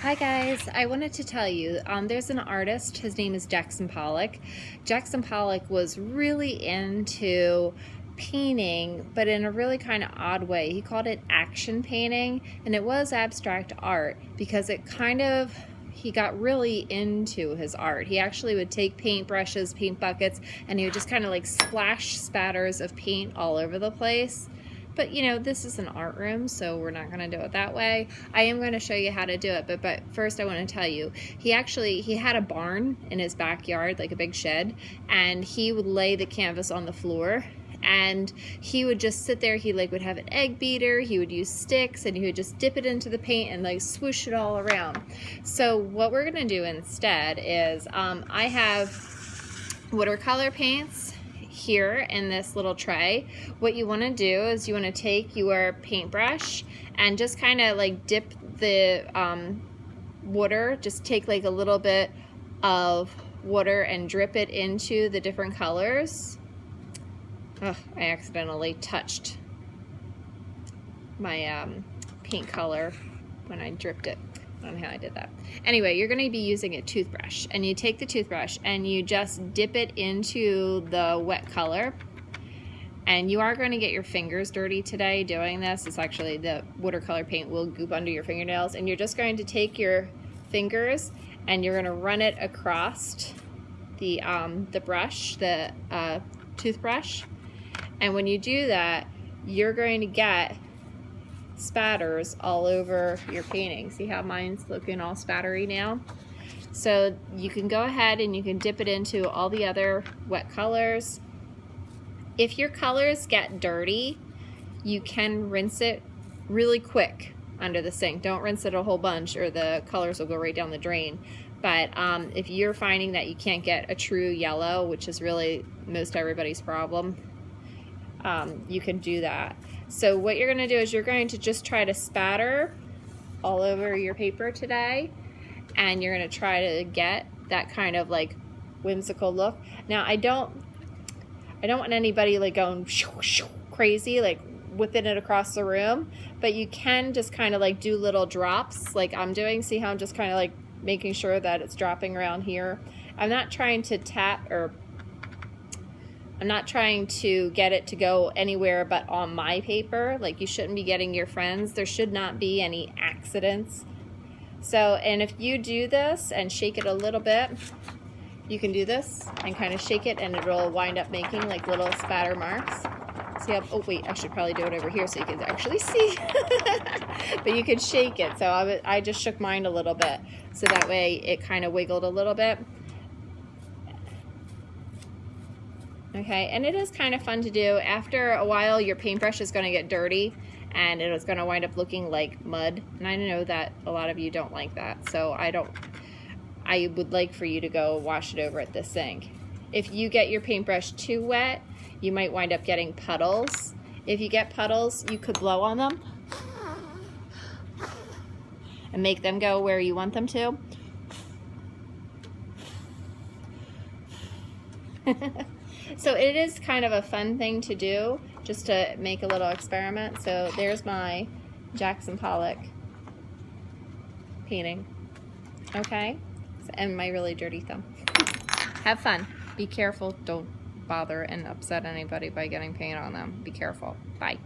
Hi guys, I wanted to tell you, there's an artist, his name is Jackson Pollock. Jackson Pollock was really into painting, but in a really kind of odd way. He called it action painting, and it was abstract art because he got really into his art. He actually would take paint brushes, paint buckets, and he would just kind of like splash spatters of paint all over the place. But you know, this is an art room, so we're not going to do it that way. I am going to show you how to do it, but first I want to tell you, he had a barn in his backyard, like a big shed, and he would lay the canvas on the floor, and he would just sit there. He would have an egg beater, he would use sticks, and he would just dip it into the paint and like swoosh it all around. So what we're going to do instead is, I have watercolor paints here in this little tray. What you want to do is you want to take your paintbrush and just kind of like dip the water, just take like a little bit of water and drip it into the different colors. Oh, I accidentally touched my paint color when I dripped it. I don't know how I did that. Anyway, you're going to be using a toothbrush, and you take the toothbrush and you just dip it into the wet color, and you are going to get your fingers dirty today doing this. It's actually, the watercolor paint will goop under your fingernails, and you're just going to take your fingers and you're going to run it across the brush, the toothbrush, and when you do that, you're going to get spatters all over your painting. See how mine's looking all spattery now? So you can go ahead and you can dip it into all the other wet colors. If your colors get dirty, you can rinse it really quick under the sink. Don't rinse it a whole bunch or the colors will go right down the drain. But if you're finding that you can't get a true yellow, which is really most everybody's problem, you can do that. So what you're going to do is you're going to just try to spatter all over your paper today, and you're going to try to get that kind of like whimsical look. Now I don't want anybody like going crazy, like whipping it across the room, but you can just kind of like do little drops like I'm doing. See how I'm just kind of like making sure that it's dropping around here. I'm not trying to tap, or I'm not trying to get it to go anywhere but on my paper. Like, you shouldn't be getting your friends. There should not be any accidents. So, and if you do this and shake it a little bit, you can do this and kind of shake it, and it'll wind up making like little spatter marks. See how, oh wait, I should probably do it over here so you can actually see. But you can shake it. So I just shook mine a little bit, so that way it kind of wiggled a little bit. Okay, and it is kind of fun to do. After a while, your paintbrush is going to get dirty, and it is going to wind up looking like mud. And I know that a lot of you don't like that, so I would like for you to go wash it over at the sink. If you get your paintbrush too wet, you might wind up getting puddles. If you get puddles, you could blow on them and make them go where you want them to. So it is kind of a fun thing to do, just to make a little experiment. So there's my Jackson Pollock painting, okay? And my really dirty thumb. Have fun. Be careful. Don't bother and upset anybody by getting paint on them. Be careful. Bye.